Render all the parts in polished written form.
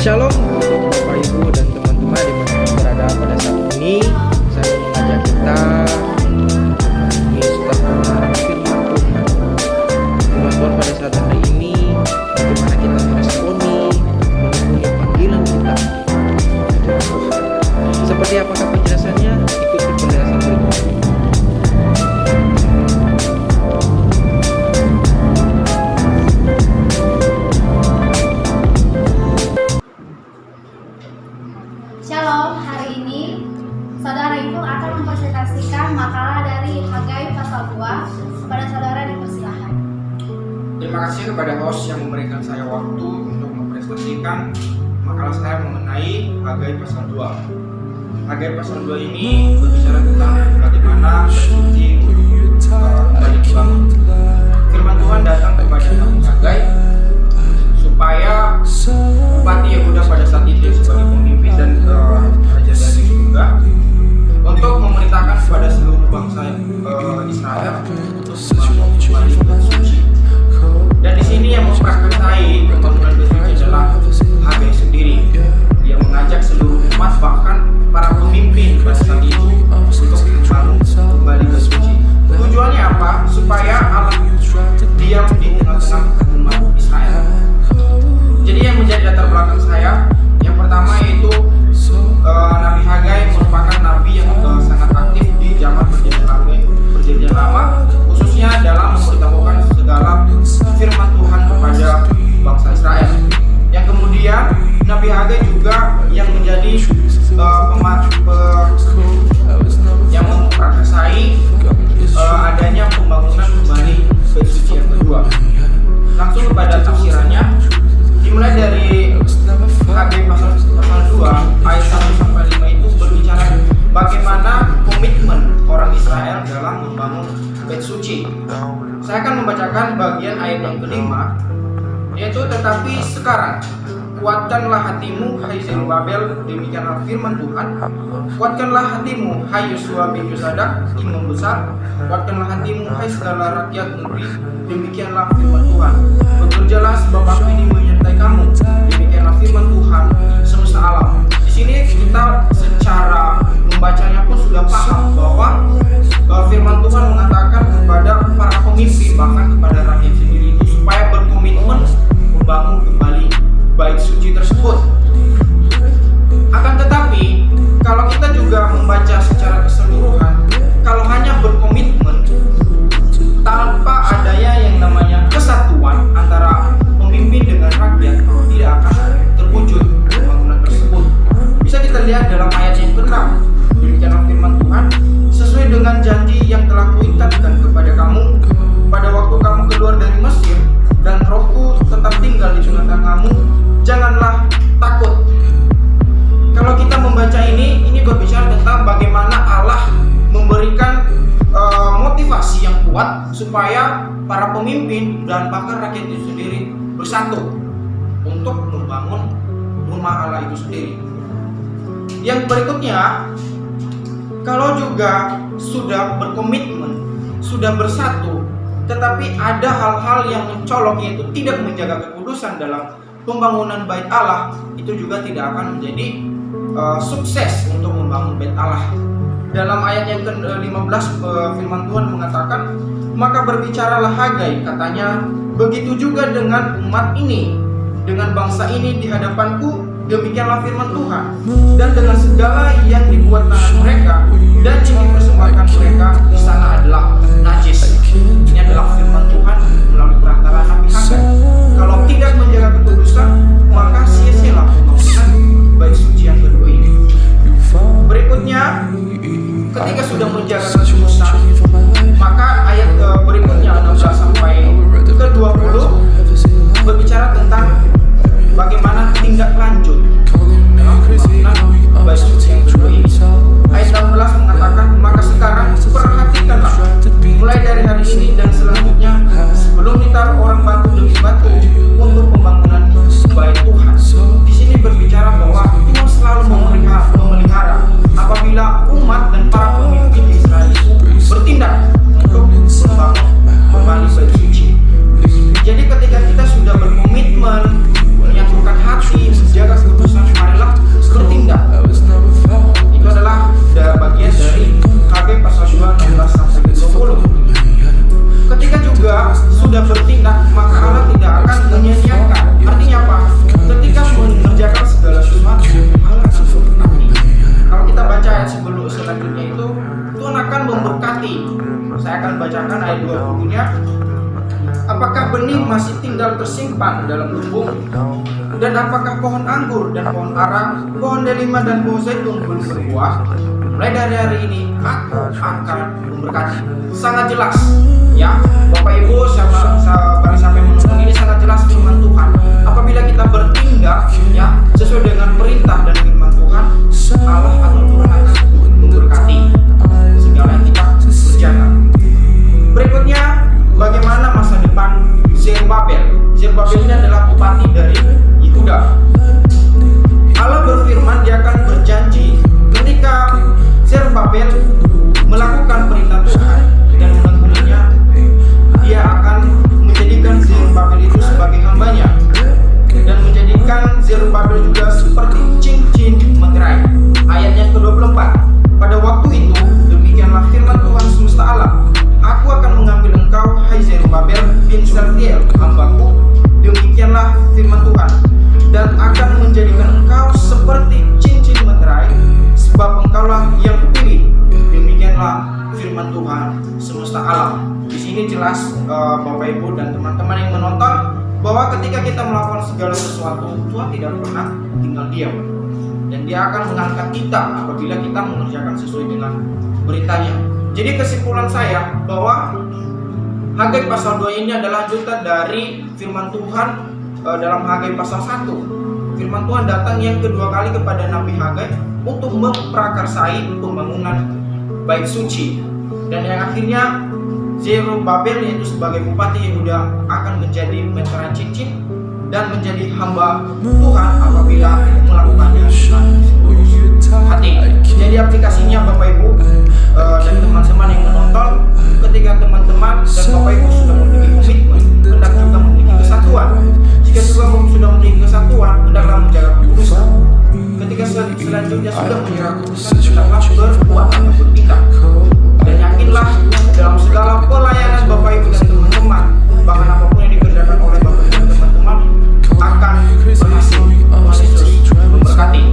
Shalom untuk Bapak Ibu dan teman-teman dimanapun berada pada saat ini. Saya mengajak kita ini setelah mendengar firman Tuhan. Firman Tuhan pada saat hari ini, bagaimana kita meresponi, memenuhi panggilan kita. Seperti apakah penjelasannya? Ikuti penjelasan berikut ini. Shalom, hari ini Saudara Ibu akan mempresentasikan makalah dari Hagai pasal 2. Pada saudara dipersilahkan. Terima kasih kepada host yang memberikan saya waktu untuk mempresentasikan makalah saya mengenai Hagai pasal 2. Hagai pasal 2 ini berbicara tentang bagaimana bersuci kembali dibangun. Firman Tuhan datang kepada Nabi Hagai supaya Bupati Yehuda pada saat itu sebagai pemimpin dan raja dari surga untuk memerintahkan kepada seluruh bangsa Israel untuk kembali ke suci. Dan di sini yang memprakarsai pembangunan bait suci adalah Hagai sendiri. Dia mengajak seluruh umat, bahkan para pemimpin pada saat itu untuk membangun kembali ke suci. Tujuannya apa? Supaya Allah diam di tengah-tengah umat Israel. Jadi yang menjadi latar belakang saya, yang pertama yaitu Nabi Hagai merupakan nabi yang sangat aktif di zaman perjanjian lama, khususnya dalam memberitahukan segala firman Tuhan kepada bangsa Israel. Yang kemudian Nabi Hagai juga yang menjadi yang memprakarsai adanya pembangunan kembali bait suci yang kedua. Langsung kepada tafsirannya, dimulai dari Hagai pasal 2 ayat 1 sampai 5 itu berbicara bagaimana komitmen orang Israel dalam membangun bait suci. Saya akan membacakan bagian ayat yang kelima, yaitu tetapi sekarang kuatkanlah hatimu hai Zerubabel, demikianlah firman Tuhan. Kuatkanlah hatimu hai Yosua bin Yosadak, imam besar. Kuatkanlah hatimu hai segala rakyat negeri, demikianlah firman Tuhan. Bekerjalah sebab aku ini menyertai kamu, demikianlah firman Tuhan semesta alam. Di sini kita secara membacanya pun sudah paham bahwa firman Tuhan mengatakan kepada para pemimpin, bahkan kepada rakyat sendiri itu supaya berkomitmen membangun kembali bait suci tersebut. Akan tetapi kalau kita juga membaca secara keseluruhan, kalau hanya berkomitmen tanpa adanya yang namanya kesatuan antara pemimpin dengan rakyat, tidak akan terwujud pembangunan tersebut. Bisa kita lihat dalam ayat yang ke-6, demikianlah firman Tuhan, sesuai dengan janji yang telah kuikatkan kepada kamu pada waktu kamu keluar dari Mesir, dan Rohku tetap tinggal di tengah-tengah kamu, janganlah takut. Kalau kita membaca ini berbicara tentang bagaimana Allah memberikan motivasi yang kuat supaya para pemimpin dan bahkan rakyat itu sendiri bersatu untuk membangun rumah Allah itu sendiri. Yang berikutnya, kalau juga sudah berkomitmen, sudah bersatu, tetapi ada hal-hal yang mencolok, yaitu tidak menjaga kekudusan dalam pembangunan bait Allah, itu juga tidak akan menjadi sukses untuk membangun bait Allah. Dalam ayat yang ke-15 firman Tuhan mengatakan, maka berbicaralah Hagai, katanya, begitu juga dengan umat ini, dengan bangsa ini di hadapanku, demikianlah firman Tuhan, dan dengan segala yang dibuat tangan mereka dan yang dipersembahkan mereka di sana adalah najis. Ini adalah firman Tuhan melalui perantara Nabi Hagai. Kalau tidak menjaga kekudusan, maka sia-sialah pembangunan bait suci yang kedua ini. Berikutnya, ketika sudah menjaga kekudusan, maka ayat berikutnya 16 sampai ke-20 berbicara tentang bagaimana tindak lanjut dalam pembangunan bait suci yang kedua ini. Ayat 16 mengatakan, maka sekarang perhatikanlah mulai dari hari ini dan selanjutnya depan dalam lumbung? Dan apakah pohon anggur dan pohon ara, pohon delima dan pohon zaitun belum berbuah? Mulai dari hari ini aku akan memberkati. Sangat jelas, ya, Bapak Ibu sama barang siapa yang menonton ini sangat jelas firman Tuhan. Apabila kita bertindak, ya, sesuai dengan perintah dan firman Tuhan, Allah atau Tuhan akan memberkati segala yang kita kerjakan. Berikutnya, bagaimana masa depan Zerubabel? Zerubabel ini adalah bupati dari Yehuda. Allah berfirman, Dia akan berjanji ketika Zerubabel melakukan perintah Tuhan dan menekuninya, Dia akan menjadikan Zerubabel itu sebagai hambanya dan menjadikan Zerubabel juga seperti cincin meterai. Ayatnya ke-24. Pada waktu itu, demikianlah firman Tuhan semesta alam, Aku akan mengambil engkau, hai Zerubabel bin Saltiel, hambaku, demikianlah firman Tuhan, dan akan menjadikan engkau seperti cincin meterai, sebab engkaulah yang kupilih. Demikianlah firman Tuhan semesta alam. Di sini jelas Bapak Ibu dan teman-teman yang menonton bahwa ketika kita melakukan segala sesuatu, Tuhan tidak pernah tinggal diam, dan Dia akan mengangkat kita apabila kita mengerjakan sesuai dengan beritanya. Jadi kesimpulan saya bahwa Hagai pasal 2 ini adalah lanjutan dari firman Tuhan dalam Hagai pasal 1. Firman Tuhan datang yang kedua kali kepada Nabi Hagai untuk memprakarsai pembangunan bait suci, dan yang akhirnya Zerubabel yaitu sebagai bupati Yehuda akan menjadi meterai cincin dan menjadi hamba Tuhan apabila melakukannya dengan hati. Jadi aplikasinya Bapak Ibu dan teman-teman yang menonton, ketika teman-teman dan Bapak Ibu sudah memiliki komitmen, hendak juga memiliki kesatuan. Jika juga sudah memiliki kesatuan, hendaklah menjaga kekudusan. Ketika selanjutnya sudah menjaga kekudusan, hendaklah berbuat atau bertindak. Dan yakinlah dalam segala pelayanan Bapak Ibu dan teman-teman, bahkan apapun yang dikerjakan oleh Bapak Ibu dan teman-teman akan berhasil. Yesus memberkati.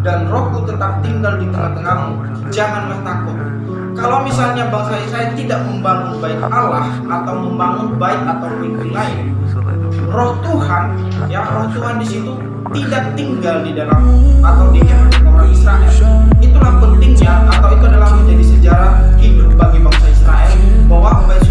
Dan Rohku tetap tinggal di tengah-tengahmu. Janganlah takut. Kalau misalnya bangsa Israel tidak membangun bait Allah atau membangun bait atau bait lain, Roh Tuhan, ya, Roh Tuhan di situ tidak tinggal di dalam atau di orang Israel. Itulah pentingnya, atau itu adalah menjadi sejarah hidup bagi bangsa Israel bahwa bait